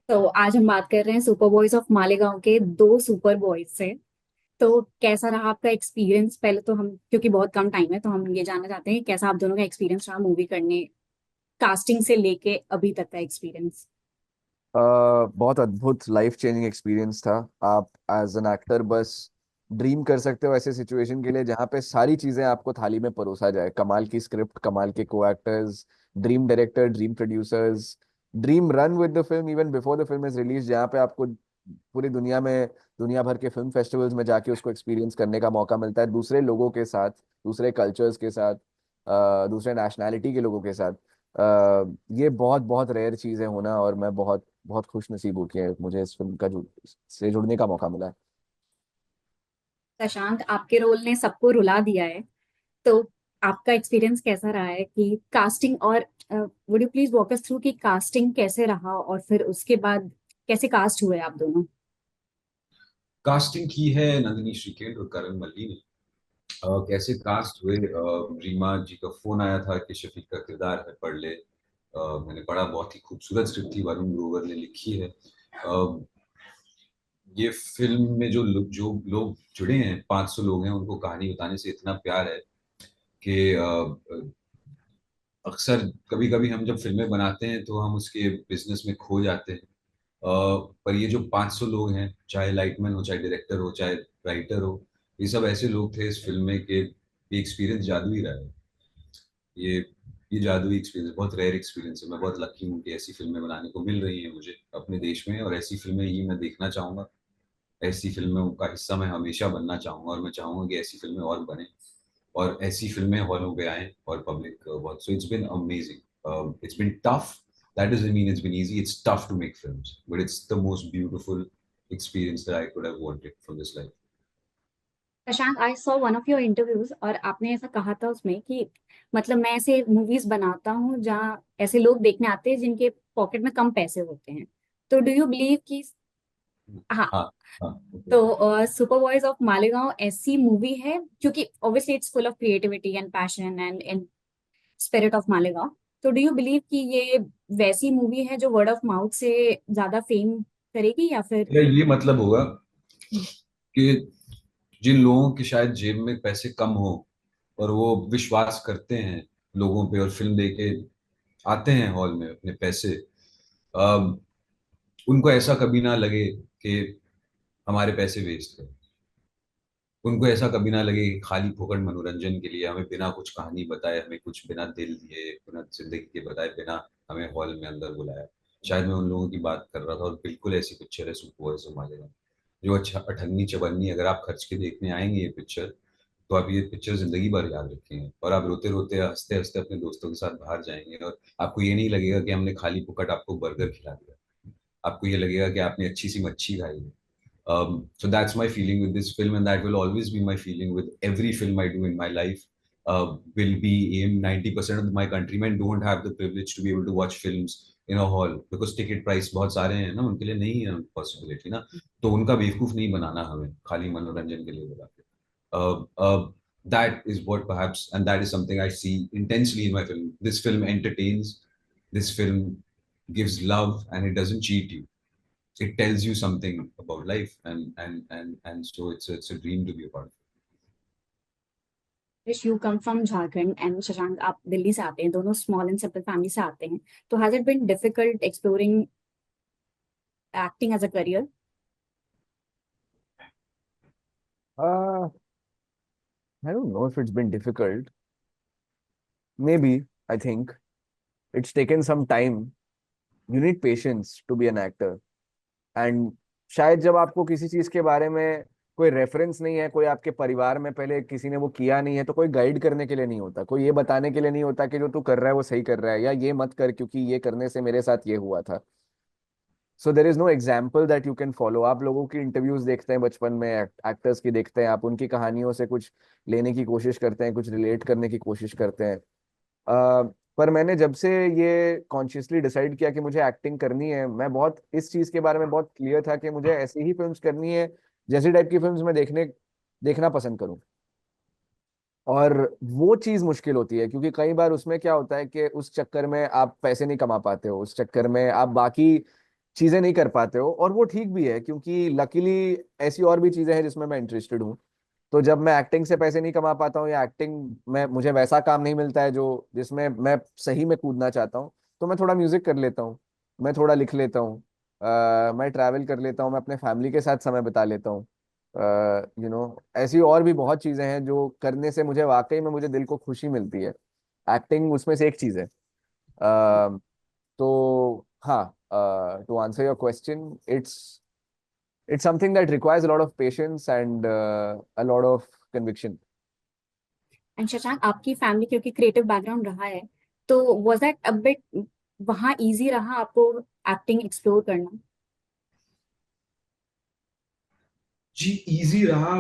तो आज हम बात कर रहे हैं सुपर बॉयज ऑफ मालेगांव के दो सुपर बॉयज से। तो कैसा रहा आपका एक्सपीरियंस? पहले तो हम, क्योंकि बहुत कम टाइम है, तो हम ये जानना चाहते हैं कि कैसा आप दोनों का एक्सपीरियंस रहा मूवी करने, कास्टिंग से लेके अभी तक का एक्सपीरियंस। बहुत अद्भुत लाइफ चेंजिंग एक्सपीरियंस था। आप एज एन एक्टर बस ड्रीम कर सकते हो ऐसे सिचुएशन के लिए जहाँ पे सारी चीजें आपको थाली में परोसा जाए। कमाल की स्क्रिप्ट, कमाल के को actors, dream director, dream producers, dream run with the film even before the film is release, जहाँ पे आपको पूरी दुनिया में, दुनिया भर के फिल्म फेस्टिवल्स में जाके उसको एक्सपीरियंस करने का मौका मिलता है दूसरे लोगों के साथ, दूसरे कल्चर्स के साथ, दूसरे नेशनैलिटी के लोगों के साथ। ये बहुत बहुत रेयर चीज है होना, और मैं बहुत बहुत खुश नसीब हूँ कि मुझे इस फिल्म का से जुड़ने का मौका मिला है। प्रशांत, आपके रोल ने सबको रुला दिया है। तो आपका एक्सपीरियंस कैसा रहा है कि कास्टिंग, और would you please walk us through कि कास्टिंग कैसे रहा और फिर उसके बाद कैसे कास्ट हुए आप दोनों? कास्टिंग की है नंदिनी श्रीकेंद्र और करण मल्ली ने। कैसे कास्ट हुए, रीमा जी का फोन आया था कि शफीक का किरदार है, पढ़ ले। मैंने पढ़ा, बहुत ही खूबसूरत स्क्रिप्ट थी, वरुण ग्रोवर ने लिखी है। ये फिल्म में जो लोग जुड़े हैं, 500 लोग हैं, उनको कहानी बताने से इतना प्यार है कि अक्सर कभी कभी हम जब फिल्में बनाते हैं तो हम उसके बिजनेस में खो जाते हैं। पर ये जो 500 लोग हैं, चाहे लाइटमैन हो, चाहे डायरेक्टर हो, चाहे राइटर हो, ये सब ऐसे लोग थे इस फिल्म में कि ये एक्सपीरियंस जादुई रहा है। ये ये जादुई एक्सपीरियंस, बहुत रेयर एक्सपीरियंस है। मैं बहुत लकी हूँ कि ऐसी फिल्में बनाने को मिल रही हैं मुझे अपने देश में, और ऐसी फिल्में ही मैं देखना चाहूंगा। ऐसी फिल्मों का हिस्सा मैं हमेशा बनना चाहूंगा, और मैं चाहूंगा कि ऐसी फिल्में और बने और ऐसी फिल्में हॉलों पे आए और पब्लिक बहुत। So it's been amazing, it's been tough. That doesn't mean it's been easy. It's tough to make films, but it's the most beautiful experience that I could have wanted from this life. Prashant, I saw one of your interviews और आपने ऐसा कहा था उसमें कि मतलब मैं ऐसे मूवीज बनाता हूँ जहाँ ऐसे लोग देखने आते हैं जिनके पॉकेट में कम पैसे होते हैं। तो डू यू बिलीव कि, हाँ, हाँ, हाँ, okay. तो सुपर बॉयज ऑफ मालेगांव ऐसी मूवी है, क्योंकि obviously it's full of creativity and passion and in spirit of Malegaon. तो डू यू बिलीव कि ये वैसी मूवी है जो वर्ड ऑफ माउथ से ज्यादा फेम करेगी, या फिर? या ये मतलब होगा कि जिन लोगों की शायद जेब में पैसे कम हो और वो विश्वास करते हैं लोगों पे और फिल्म देके आते हैं हॉल में अपने पैसे, अम, उनको ऐसा कभी ना लगे कि हमारे पैसे वेस्ट है। उनको ऐसा कभी ना लगे कि खाली फोकट मनोरंजन के लिए हमें बिना कुछ कहानी बताए, हमें कुछ बिना दिल दिए, बिना जिंदगी के बताए, बिना हमें हॉल में अंदर बुलाया। शायद मैं उन लोगों की बात कर रहा था, और बिल्कुल ऐसी पिक्चर है सुपर बॉयज मालेगा। जो अच्छा अठन्नी चवन्नी अगर आप खर्च के देखने आएंगे ये पिक्चर, तो आप ये पिक्चर जिंदगी भर याद रखेंगे, और आप रोते रोते हंसते हंसते अपने दोस्तों के साथ बाहर जाएंगे, और आपको ये नहीं लगेगा कि हमने खाली फुकट आपको बर्गर खिला दिया। आपको ये लगेगा कि आपने अच्छी सी मच्छी खाई है। So that's my feeling with this film, and that will always be my feeling with every film I do in my life. Will be aimed 90% of my countrymen don't have the privilege to be able to watch films in a hall because ticket price बहुत सारे हैं ना, उनके लिए नहीं है possibility ना। तो उनका बेवकूफ नहीं बनाना हमें खाली मनोरंजन के लिए बुला के। That is what perhaps, and that is something I see intensely in my film. This film entertains, this film gives love, and it doesn't cheat you. It tells you something about life, and so it's a dream to be a part of. Krish, you come from Jharkhand and Shashank, आप दिल्ली से आते हैं, दोनों small and simple family से आते हैं। तो has it been difficult exploring acting as a career? uh, I don't know if it's been difficult. Maybe. I think it's taken some time. You need patience to be an actor. And शायद जब आपको किसी चीज के बारे में कोई reference नहीं है, कोई आपके परिवार में पहले किसी ने वो किया नहीं है, तो कोई गाइड करने के लिए नहीं होता, कोई ये बताने के लिए नहीं होता कि जो तू कर रहा है वो सही कर रहा है, या ये मत कर क्योंकि ये करने से मेरे साथ ये हुआ था। So there is no example that you can follow. आप लोगों की इंटरव्यूज देखते हैं बचपन में, एक्टर्स की देखते हैं, आप उनकी कहानियों से कुछ लेने की कोशिश करते हैं, कुछ रिलेट करने की कोशिश करते हैं। पर मैंने जब से ये कॉन्शियसली डिसाइड किया कि मुझे एक्टिंग करनी है, मैं बहुत इस चीज के बारे में बहुत क्लियर था कि मुझे ऐसी ही फिल्म्स करनी है, जैसी टाइप की फिल्म्स मैं देखना पसंद करूं। और वो चीज मुश्किल होती है क्योंकि कई बार उसमें क्या होता है कि उस चक्कर में आप पैसे नहीं कमा पाते हो, उस चक्कर में आप बाकी चीजें नहीं कर पाते हो, और वो ठीक भी है, क्योंकि लकीली ऐसी और भी चीजें हैं जिसमें मैं इंटरेस्टेड हूँ। तो जब मैं एक्टिंग से पैसे नहीं कमा पाता हूँ, या एक्टिंग में मुझे वैसा काम नहीं मिलता है जो जिसमें मैं सही में कूदना चाहता हूँ, तो मैं थोड़ा म्यूजिक कर लेता हूँ, मैं थोड़ा लिख लेता हूँ, मैं ट्रैवल कर लेता हूँ, मैं अपने फैमिली के साथ समय बिता लेता हूँ। ऐसी और भी बहुत चीजें हैं जो करने से मुझे वाकई में मुझे दिल को खुशी मिलती है। एक्टिंग उसमें से एक चीज है। तो हाँ, to answer your question, it's something that requires a lot of patience and a lot of conviction. And Shashank, आपकी फैमिली क्योंकि क्रिएटिव बैकग्राउंड रहा है, तो वाज दैट अ बिट वहाँ इजी रहा आपको एक्टिंग एक्सप्लोर करना? जी इजी रहा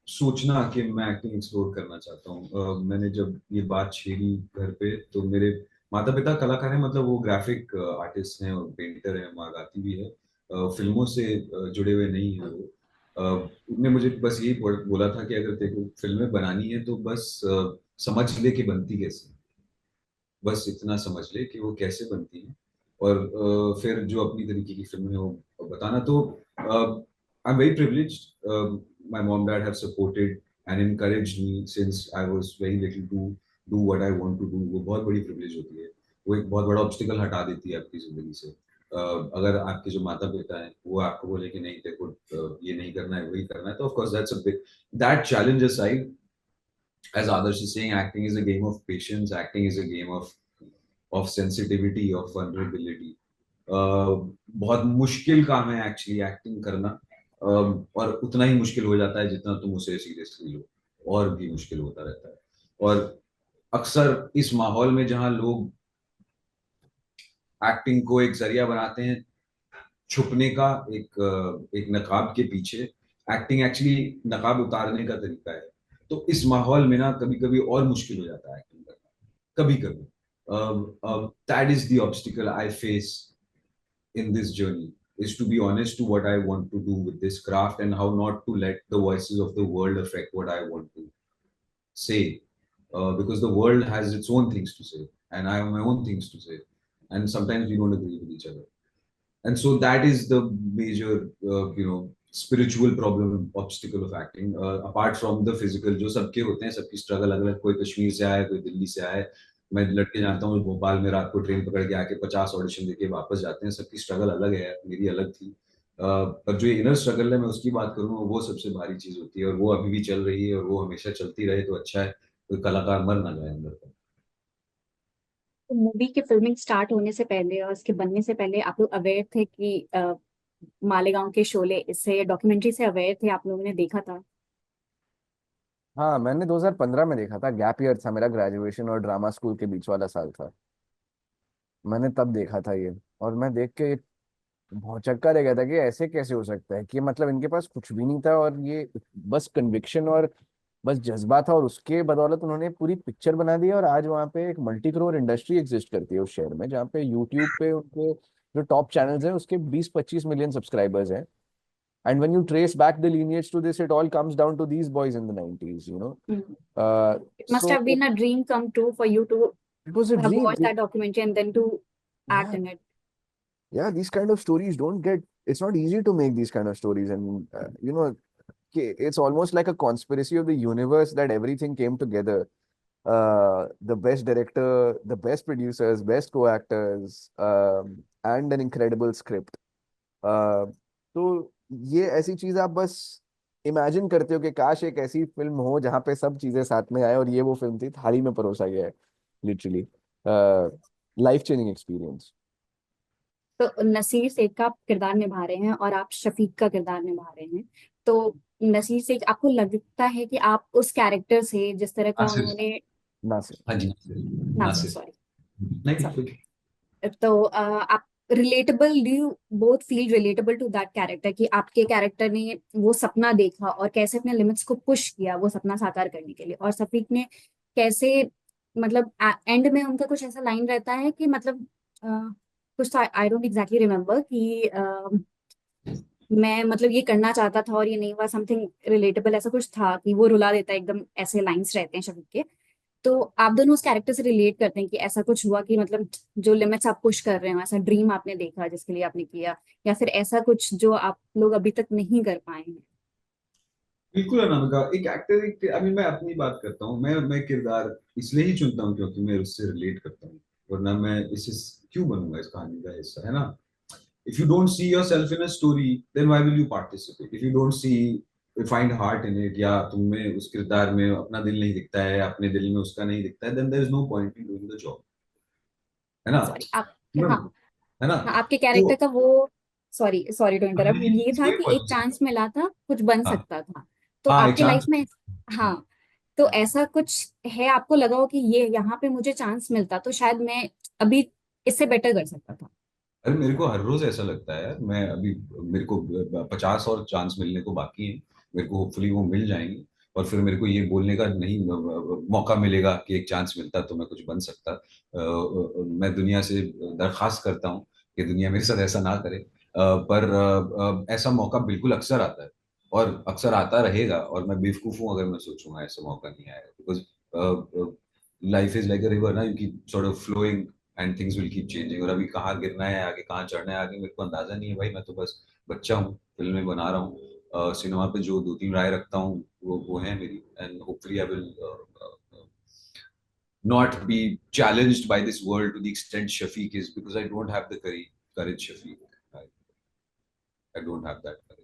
सोचना कि मैं एक्टिंग एक्सप्लोर करना चाहता हूँ। मैंने जब ये बात छेड़ी घर पे, तो मेरे माता पिता कलाकार हैं, मतलब वो ग्राफिक आर्टिस्ट हैं और पेंटर हैं, माँ गाती भी है। फिल्मों से जुड़े हुए नहीं है वो। उन्होंने मुझे बस यही बोला था कि अगर तेरे को फिल्में बनानी है तो बस समझ ले कि बनती कैसे, बस इतना समझ ले कि वो कैसे बनती है, और फिर जो अपनी तरीके की फिल्म है वो बताना। तो I am very privileged, my mom dad have supported and encouraged me since I was very little to do what I want to do. वो बहुत बड़ी प्रिविलेज होती है, वो एक बहुत बड़ा ऑब्स्टिकल हटा देती है आपकी जिंदगी से। अगर आपके जो माता पिता हैं वो आपको बोले कि नहीं तेरे को ये नहीं करना है, वही करना है, तो of course that's a big, that challenge aside, as Adarsh is saying, acting is a game of patience. Acting is a game of sensitivity, of vulnerability. बहुत मुश्किल काम है एक्चुअली एक्टिंग करना। और उतना ही मुश्किल हो जाता है जितना तुम उसे सीरियसली लो, और भी मुश्किल होता रहता है। और अक्सर इस माहौल में जहां लोग एक्टिंग को एक जरिया बनाते हैं छुपने का, एक नकाब के पीछे, एक्टिंग एक्चुअली नकाब उतारने का तरीका है। तो इस माहौल में ना कभी कभी और मुश्किल हो जाता है एक्टिंग करना, कभी कभी। That is the obstacle I face in this journey, is to be honest to what I want to do with this craft, and how not to let the voices of the world affect what I want to say. Because the world has its own things to say, and I have my own things to say, and sometimes we don't agree with each other. And so that is the major spiritual problem, obstacle of acting, apart from the physical, जो सबके होते हैं, सबकी struggle अलग अलग, कोई कश्मीर से आया, कोई दिल्ली से आया। मैं लड़के जानता हूँ भोपाल में रात को ट्रेन पकड़ के आके 50 ऑडिशन देके वापस जाते हैं, सबकी स्ट्रगल अलग है, मेरी अलग थी। पर जो इनर स्ट्रगल है, मैं उसकी बात करूँ, वो सबसे भारी चीज होती है, और वो अभी भी चल रही है, और वो हमेशा चलती रहे तो अच्छा है, कोई कलाकार मर ना जाए अंदर का। तो मूवी की फिल्मिंग स्टार्ट होने से पहले और उसके बनने से पहले आप लोग अवेयर थे कि मालेगांव के शोले, इससे डॉक्यूमेंट्री से अवेयर थे, आप लोगों ने देखा था? हाँ, मैंने 2015 में देखा था, गैप ईयर था मेरा, ग्रेजुएशन और ड्रामा स्कूल के बीच वाला साल था। मैंने तब देखा था ये, और मैं देख के बहुत चक्कर रह गया था कि ऐसे कैसे हो सकता है, कि मतलब इनके पास कुछ भी नहीं था, और ये बस कन्विक्शन और बस जज्बा था, और उसके बदौलत उन्होंने पूरी पिक्चर बना दी। और आज वहाँ पे एक मल्टी करोड़ इंडस्ट्री एग्जिस्ट करती है उस शहर में, जहाँ पे यूट्यूब पे उनके जो टॉप चैनल्स हैं उसके 20-25 मिलियन सब्सक्राइबर्स हैं। And when you trace back the lineage to this, it all comes down to these boys in the 90s, you know. It must So have been a dream come true for you to it was a have dream. watched that documentary and then to act Yeah, in it. yeah, these kind of stories don't get, it's not easy to make these kind of stories. And it's almost like a conspiracy of the universe that everything came together. The best director, the best producers, best co-actors, and an incredible script. uh, तो ये ऐसी चीज आप बस imagine करते हो कि काश एक ऐसी फिल्म हो जहाँ पे सब चीजें साथ में आए, और ये वो फिल्म थी, थाली में परोसा गया है, लिटरली। Life changing experience. तो नसीर शेख का आप किरदार निभा रहे हैं और आप शफीक का किरदार निभा रहे हैं। तो नसीर शेख, आपको लगता है कि आप उस कैरेक्टर से जिस तरह का नासिर, उन्होंने, ना से। हाँ जी, नासिर, नासिर, सॉरी, नहीं सॉरी, कोई। तो आप relatable, do you both feel relatable to that character, कि आपके कैरेक्टर ने वो सपना देखा और कैसे अपने लिमिट्स को पुश किया वो सपना साकार करने के लिए, और सफीक ने कैसे, मतलब एंड में उनका कुछ ऐसा लाइन रहता है कि मतलब कुछ तो आई डोंट एग्जैक्टली रिमेम्बर कि मैं मतलब ये करना चाहता था और ये नहीं हुआ, समथिंग रिलेटेबल ऐसा कुछ था कि वो रुला देता है एकदम, ऐसे लाइंस रहते हैं शफीक के। तो आप दोनों उस कैरेक्टर से रिलेट करते हैं कि ऐसा कुछ हुआ कि मतलब जो लिमिट्स आप पुश कर रहे हो, ऐसा ड्रीम आपने देखा जिसके लिए आपने किया, या फिर ऐसा कुछ जो आप लोग अभी तक नहीं कर पाए हैं? बिल्कुल अनामिका, एक एक्टर, एक अभी मैं अपनी बात करता हूँ, मैं किरदार इसलिए ही चुनता हूँ क्योंकि मैं उससे रिलेट करता हूँ, वरना मैं इसे क्यों बनूंगा इस कहानी का हिस्सा, है ना? If you don't see yourself in a story, then why will you participate? If you don't see, find heart in it, या तुम्हें उस किरदार में अपना दिल नहीं दिखता है, अपने दिल में उसका नहीं दिखता है, then there is no point in doing the job, है ना? सॉरी आप, हाँ है ना? हाँ, आपके तो कैरेक्टर का वो, सॉरी सॉरी टू इंटरप्ट, नहीं, ये था कोई कि एक पॉइंट। चांस मिला था, कुछ बन हाँ सकता था। तो हाँ, एक आपके लाइफ चांस। में, हाँ, तो ऐसा कुछ है आपको लगा हो कि ये यहाँ पे मुझे चांस मिलता तो शायद मैं अभी इससे बेटर कर सकता था? अरे मेरे को हर रोज ऐसा लगता है यार, मैं अभी, मेरे को 50 और चांस मिलने को बाकी है, मेरे को होपफुली वो मिल जाएंगे, और फिर मेरे को ये बोलने का नहीं मौका मिलेगा कि एक चांस मिलता तो मैं कुछ बन सकता। मैं दुनिया से दरखास्त करता हूँ कि दुनिया मेरे साथ ऐसा ना करे, पर ऐसा मौका बिल्कुल अक्सर आता है, और अक्सर आता रहेगा, और मैं बेवकूफ हूँ अगर मैं सोचूंगा ऐसा मौका नहीं आएगा, because life is like a river ना, you keep sort of flowing and things will keep changing, और अभी कहाँ गिरना है आगे, कहाँ चढ़ना है आगे, मेरे को अंदाजा नहीं है भाई, मैं तो बस बच्चा हूँ, फिल्में बना रहा हूँ, सिनेमा पे जो दो तीन राय रखता हूँ वो है मेरी, and hopefully I will not be challenged by this world to the extent Shafiq is, because I don't have the courage Shafiq. I, I don't have that courage.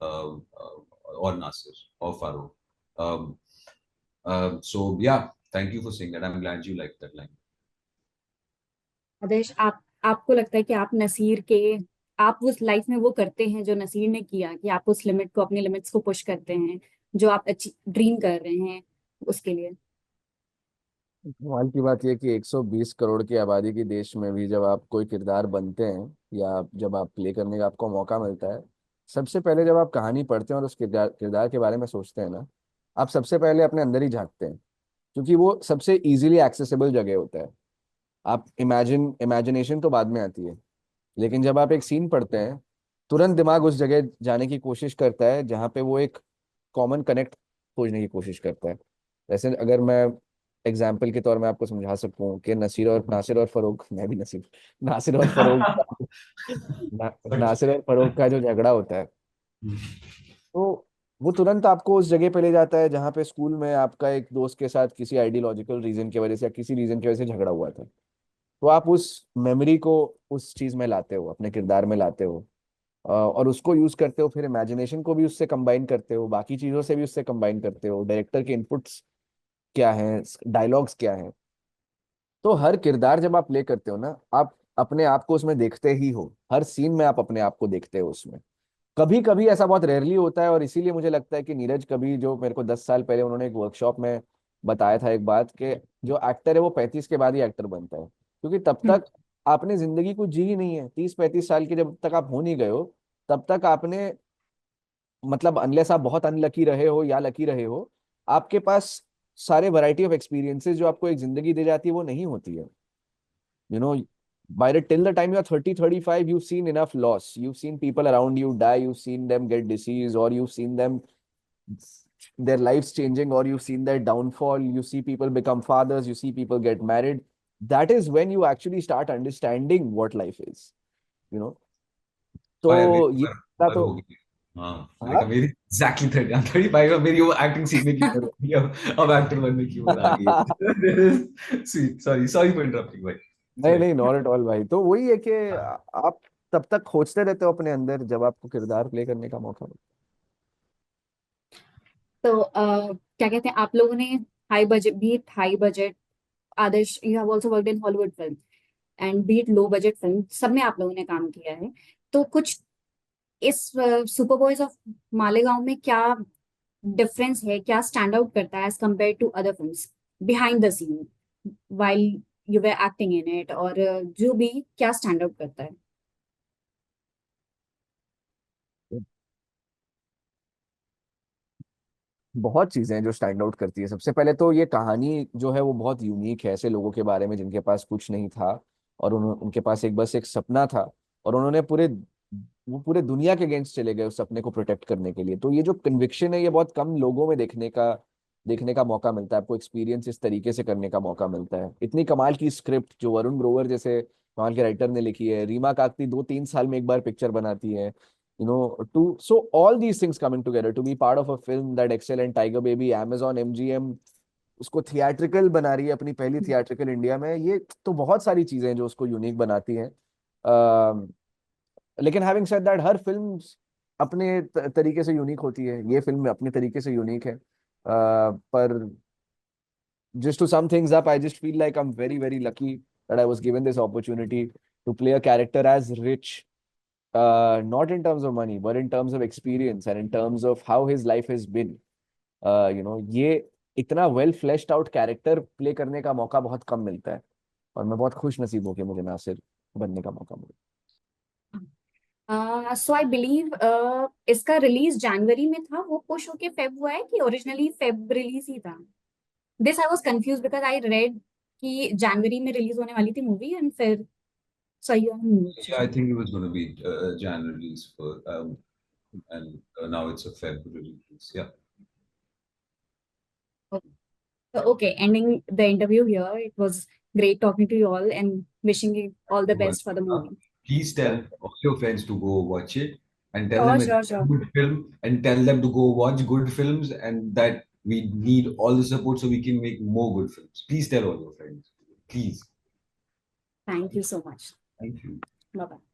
Or Nasir or Farouk. Um, so yeah, thank you for saying that. I'm glad you liked that line. आदेश, आप, आपको लगता है कि आप नसीर के, आप उस life में वो करते हैं जो नसीर ने किया, कि आप उस लिमिट को, अपनी लिमिट्स को पुश करते हैं जो आप ड्रीम कर रहे हैं उसके लिए? कमाल की बात यह कि 120 करोड़ की आबादी के देश में भी जब आप कोई किरदार बनते हैं या जब आप प्ले करने का आपको मौका मिलता है, सबसे पहले जब आप कहानी पढ़ते हैं और उस किरदार किरदार के बारे में सोचते हैं ना, आप सबसे पहले अपने अंदर ही झांकते हैं, क्योंकि वो सबसे इजीली एक्सेसिबल जगह होता है। आप इमेजिनेशन तो बाद में आती है, लेकिन जब आप एक सीन पढ़ते हैं, तुरंत दिमाग उस जगह जाने की कोशिश करता है जहाँ पे वो एक कॉमन कनेक्ट खोजने की कोशिश करता है। वैसे अगर मैं एग्जाम्पल के तौर में आपको समझा सकूं कि नासिर और फरोख, मैं भी नसीर, नासिर और फरोख नासिर और फरोख का जो झगड़ा होता है, तो वो तुरंत आपको उस जगह पे ले जाता है जहाँ पे स्कूल में आपका एक दोस्त के साथ किसी आइडियोलॉजिकल रीजन की वजह से या किसी रीजन की वजह से झगड़ा हुआ था। तो आप उस मेमोरी को उस चीज में लाते हो, अपने किरदार में लाते हो, और उसको यूज करते हो, फिर इमेजिनेशन को भी उससे कंबाइन करते हो, बाकी चीजों से भी उससे कंबाइन करते हो, डायरेक्टर के इनपुट्स क्या हैं, डायलॉग्स क्या हैं। तो हर किरदार जब आप प्ले करते हो ना, आप अपने आप को उसमें देखते ही हो, हर सीन में आप अपने आप को देखते हो उसमें। कभी कभी ऐसा बहुत रेयरली होता है, और इसीलिए मुझे लगता है कि नीरज कभी, जो मेरे को 10 साल पहले उन्होंने एक वर्कशॉप में बताया था एक बात, कि जो एक्टर है वो 35 के बाद ही एक्टर बनता है, क्योंकि तब हम्म। तक आपने जिंदगी कुछ जी ही नहीं है। 30-35 साल के जब तक आप हो नहीं गए हो, तब तक आपने, मतलब अनलेस आप बहुत अनलकी रहे हो या लकी रहे हो, आपके पास सारे वैरायटी ऑफ एक्सपीरियंसेस जो आपको एक जिंदगी दे जाती है वो नहीं होती है। you know by the till the time you're 30-35, you've seen enough loss, you've seen people around you die, you've seen them get disease, or you've seen them, their lives changing, or you've seen their downfall, you see people become fathers, you see people get married. That is when you actually start understanding what life is, you know तो और यार मेरी ये था उम्र तो। हो गई। हाँ, मैंने हाँ। कहा मेरी एग्जैक्टली 35, और मेरी वो एक्टिंग सीखने की उम्र हो गई, अब एक्टर बनने की उम्र आ गई है। सॉरी सॉरी फॉर इंटरप्टिंग भाई। नहीं नहीं, नॉट एट ऑल भाई। तो वही है कि आप तब तक खोजते रहते हो अपने अंदर जब आपको किरदार प्ले करने का मौका मिलता तो क्या कहते हैं, आप लोगों ने high budget, beat high budget, Adarsh you have also worked in Hollywood film, and beat low budget film, सब में आप लोगों ने काम किया है। तो कुछ इस सुपर बॉयज ऑफ मालेगांव में क्या डिफरेंस है, क्या स्टैंड आउट करता है as compare to other films, behind the scene, while you were acting in it, और जो भी क्या स्टैंड आउट करता है? है। बहुत चीजें हैं जो स्टैंड आउट करती है। सबसे पहले तो ये कहानी जो है वो बहुत यूनिक है, ऐसे लोगों के बारे में जिनके पास कुछ नहीं था, और उनके पास एक बस एक सपना था, और उन्होंने वो पूरे दुनिया के अगेंस्ट चले गए उस सपने को प्रोटेक्ट करने के लिए। तो ये जो कन्विक्शन है, ये बहुत कम लोगों में देखने का देखने का मौका मिलता है, आपको एक्सपीरियंस इस तरीके से करने का मौका मिलता है। इतनी कमाल की स्क्रिप्ट जो वरुण ग्रोवर जैसे कमाल के राइटर ने लिखी है, रीमा काकती 2-3 साल में एक बार पिक्चर बनाती है, you know, to so all these things coming together to be part of a film that excellent, tiger baby, Amazon MGM उसको थिएट्रिकल बना रही है, अपनी पहली थिएट्रिकल इंडिया में, ये तो बहुत सारी चीजें हैं जो उसको यूनिक बनाती हैं। लेकिन having said that, her film अपने तरीके से यूनिक होती है, ये फिल्म अपने तरीके से यूनिक है। पर just to sum things up, I just feel like I'm very, very lucky that I was given this opportunity to play a character as rich, not in terms of money, but in terms of experience and in terms of how his life has been. ये इतना well fleshed out character play करने का मौका बहुत कम मिलता है, और मैं बहुत खुश नसीब हूँ कि मुझे नासिर बनने का मौका मिला। सो आई बिलीव इसका रिलीज जनवरी में था, वो पुश होके फेब हुआ है कि ओरिजिनली फेब रिलीज ही था? This I was confuse because I read कि जनवरी में रिलीज होने वाली थी मूवी एंड फिर सही Yeah, I think it was going to be Jan release for and now it's a February release. Yeah. Okay, ending the interview here. It was great talking to you all and wishing you all the best for the movie. Please tell all your friends to go watch it and tell them it's Sure. a good film, and tell them to go watch good films, and that we need all the support so we can make more good films. Please tell all your friends. Please. Thank you so much. Thank you. Bye bye.